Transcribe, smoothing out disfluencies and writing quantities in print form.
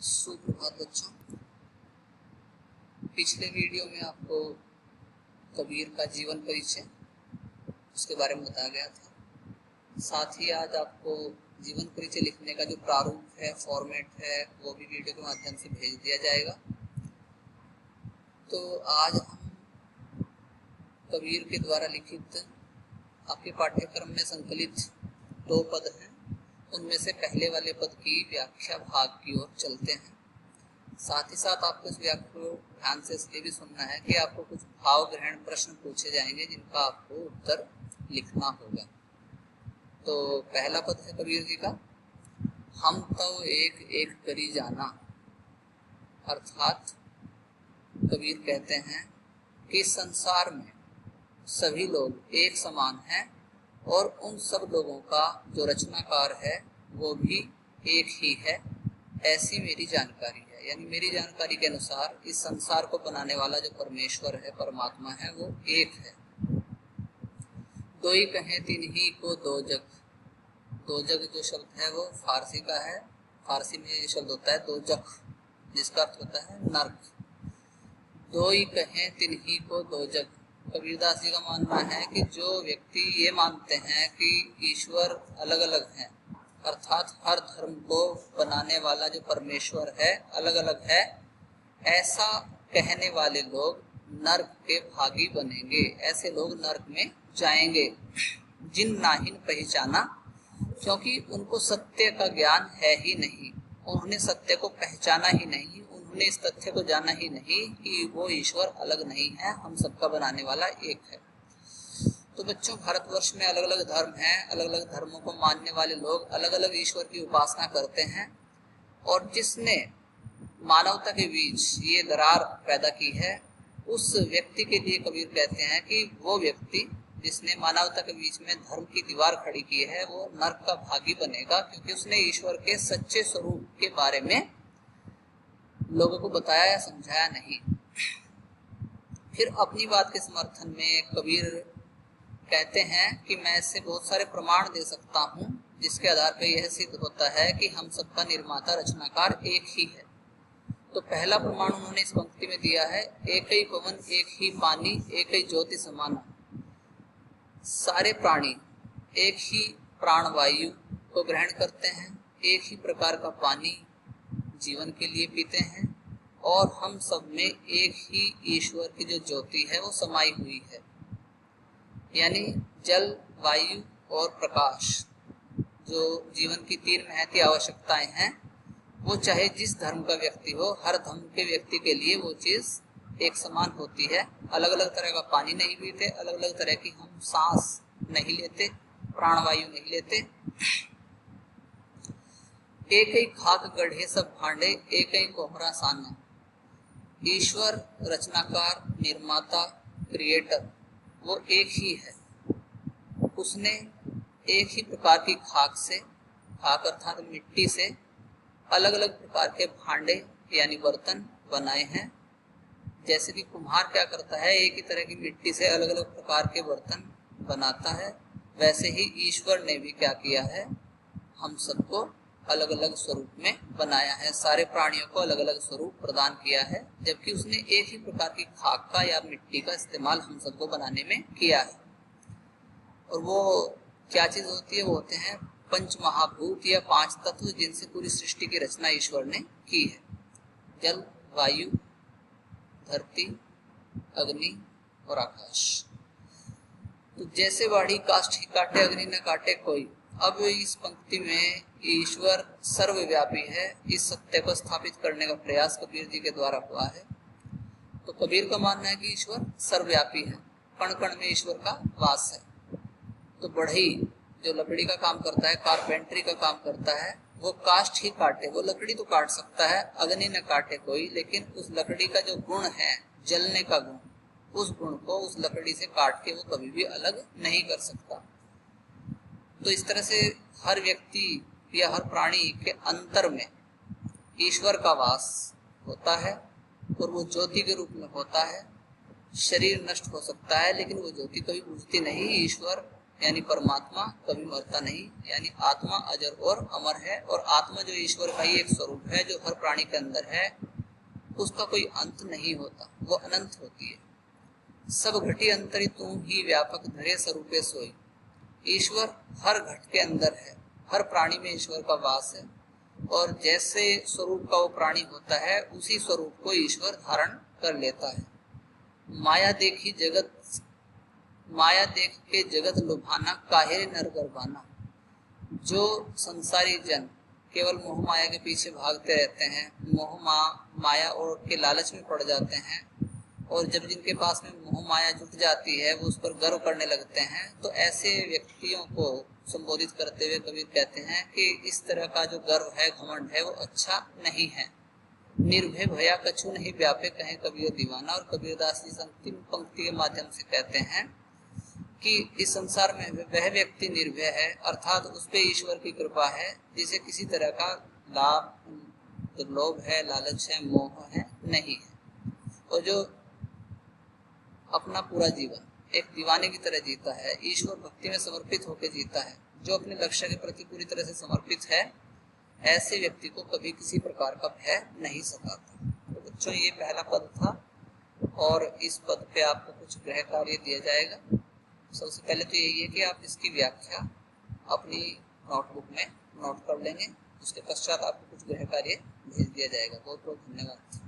सुप्रभात बच्चों। पिछले वीडियो में आपको कबीर का जीवन परिचय उसके बारे में बताया गया था। साथ ही आज आपको जीवन परिचय लिखने का जो प्रारूप है, फॉर्मेट है, वो भी वीडियो के माध्यम से भेज दिया जाएगा। तो आज हम कबीर के द्वारा लिखित आपके पाठ्यक्रम में संकलित 2 पद हैं, उनमें से पहले वाले पद की व्याख्या भाग की ओर चलते हैं। साथ ही साथ आपको इस व्याख्या को ध्यान से इसलिए भी सुनना है कि आपको कुछ भाव ग्रहण प्रश्न पूछे जाएंगे जिनका आपको उत्तर लिखना होगा। तो पहला पद है कबीर जी का, हम तो एक एक करी जाना। अर्थात कबीर कहते हैं कि संसार में सभी लोग एक समान हैं और उन सब लोगों का जो रचनाकार है वो भी एक ही है, ऐसी मेरी जानकारी है। यानी मेरी जानकारी के अनुसार इस संसार को बनाने वाला जो परमेश्वर है, परमात्मा है, वो एक है। दो ही कहें तीन ही को दो जग। दो जग जो शब्द है वो फारसी का है। फारसी में ये शब्द होता है दो जग, जिसका अर्थ होता है नर्क। दो ही कहें तीन ही को दो जग। कबीरदास जी का मानना है कि जो व्यक्ति ये मानते हैं कि ईश्वर अलग अलग हैं, अर्थात हर धर्म को बनाने वाला जो परमेश्वर है अलग अलग है, ऐसा कहने वाले लोग नरक के भागी बनेंगे। ऐसे लोग नरक में जाएंगे। जिन नाहिन पहचाना, क्योंकि उनको सत्य का ज्ञान है ही नहीं, उन्होंने सत्य को पहचाना ही नहीं, उन्होंने इस तथ्य को जाना ही नहीं कि वो ईश्वर अलग नहीं है, हम सबका बनाने वाला एक है। तो बच्चों, भारतवर्ष में अलग अलग धर्म हैं, अलग अलग धर्मों को मानने वाले लोग अलग अलग ईश्वर की उपासना करते हैं। और जिसने मानवता के बीच ये दरार पैदा की है, उस व्यक्ति के लिए कबीर कहते हैं कि वो व्यक्ति जिसने मानवता के बीच में धर्म की दीवार खड़ी की है वो नरक का भागी बनेगा, क्योंकि उसने ईश्वर के सच्चे स्वरूप के बारे में लोगों को बताया या समझाया नहीं। फिर अपनी बात के समर्थन में कबीर कहते हैं कि मैं इससे बहुत सारे प्रमाण दे सकता हूँ जिसके आधार पर यह सिद्ध होता है कि हम सबका निर्माता रचनाकार एक ही है। तो पहला प्रमाण उन्होंने इस पंक्ति में दिया है, एक ही पवन एक ही पानी एक ही ज्योति समाना। सारे प्राणी एक ही प्राणवायु को ग्रहण करते हैं, एक ही प्रकार का पानी जीवन के लिए पीते हैं, और हम सब में एक ही ईश्वर की जो ज्योति है वो समाई हुई है। यानी जल, वायु और प्रकाश, जो जीवन की 3 महती आवश्यकताएं हैं, वो चाहे जिस धर्म का व्यक्ति हो, हर धर्म के व्यक्ति के लिए वो चीज एक समान होती है। अलग अलग तरह का पानी नहीं पीते, अलग अलग तरह की हम सांस नहीं लेते, प्राणवायु नहीं लेते। एक ही खाक गढ़े सब भांडे एक ही कोहरा साना। ईश्वर रचनाकार, निर्माता, क्रिएटर वो एक ही है। उसने एक ही प्रकार की खाक से, खाक अर्थात मिट्टी से, अलग अलग प्रकार के भांडे यानी बर्तन बनाए हैं। जैसे कि कुम्हार क्या करता है, एक ही तरह की मिट्टी से अलग अलग प्रकार के बर्तन बनाता है, वैसे ही ईश्वर ने भी क्या किया है, हम सबको अलग अलग स्वरूप में बनाया है। सारे प्राणियों को अलग अलग स्वरूप प्रदान किया है, जबकि उसने एक ही प्रकार की खाक का या मिट्टी का इस्तेमाल हम सबको बनाने में किया है। और वो क्या चीज होती है, वो होते हैं पंच महाभूत या 5 तत्व, जिनसे पूरी सृष्टि की रचना ईश्वर ने की है। जल, वायु, धरती, अग्नि और आकाश। तो जैसे वाणी काष्ठ ही काटे अग्नि न काटे कोई। अब इस पंक्ति में ईश्वर सर्वव्यापी है, इस सत्य को स्थापित करने का प्रयास कबीर जी के द्वारा हुआ है। तो कबीर का मानना है कि ईश्वर सर्वव्यापी है, कण कण में ईश्वर का वास है। तो बढ़ई जो लकड़ी का काम करता है, कारपेंटरी का काम करता है, वो काष्ठ ही काटे, वो लकड़ी तो काट सकता है, अग्नि न काटे कोई, लेकिन उस लकड़ी का जो गुण है, जलने का गुण, उस गुण को उस लकड़ी से काट के वो कभी भी अलग नहीं कर सकता। तो इस तरह से हर व्यक्ति या हर प्राणी के अंतर में ईश्वर का वास होता है, और वो ज्योति के रूप में होता है। शरीर नष्ट हो सकता है, लेकिन वो ज्योति कभी बुझती नहीं। ईश्वर यानी परमात्मा कभी मरता नहीं, यानी आत्मा अजर और अमर है। और आत्मा जो ईश्वर का ही एक स्वरूप है, जो हर प्राणी के अंदर है, उसका कोई अंत नहीं होता, वो अनंत होती है। सब घटी अंतरि तू ही व्यापक धरे स्वरूपे सोई। ईश्वर हर घट के अंदर है, हर प्राणी में ईश्वर का वास है। और जैसे स्वरूप का वो प्राणी होता है, उसी स्वरूप को ईश्वर धारण कर लेता है। माया देखी जगत, माया देख के जगत लुभाना, काहे नर गरबाना। जो संसारी जन केवल मोह माया के पीछे भागते रहते हैं, मोह माया और के लालच में पड़ जाते हैं, और जब जिनके पास में मोह माया जुट जाती है, वो उस पर गर्व करने लगते हैं, तो ऐसे व्यक्तियों को संबोधित करते हुए कबीर कहते हैं कि इस तरह का जो गर्व है, घमंड है, वो अच्छा नहीं है। निर्भय भया कछु नहीं व्यापे, कहे कबीर दीवाना। और कबीरदास जी अंतिम पंक्ति के माध्यम से कहते हैं कि इस संसार में वह व्यक्ति निर्भय है, अर्थात उस पे ईश्वर की कृपा है, जिसे किसी तरह का लाभ, जो लोभ है, लालच है, मोह है, नहीं है। और जो अपना पूरा जीवन एक दीवाने की तरह जीता है, ईश्वर भक्ति में समर्पित होकर जीता है, जो अपने लक्ष्य के प्रति पूरी तरह से समर्पित है, ऐसे व्यक्ति को कभी किसी प्रकार का भय नहीं सताता। तो बच्चों, ये पहला पद था, और इस पद पे आपको कुछ गृह कार्य दिया जाएगा। सबसे पहले तो यही है कि आप इसकी व्याख्या अपनी नोटबुक में नोट कर लेंगे, उसके पश्चात आपको कुछ गृह कार्य भेज दिया जाएगा। बहुत बहुत धन्यवाद।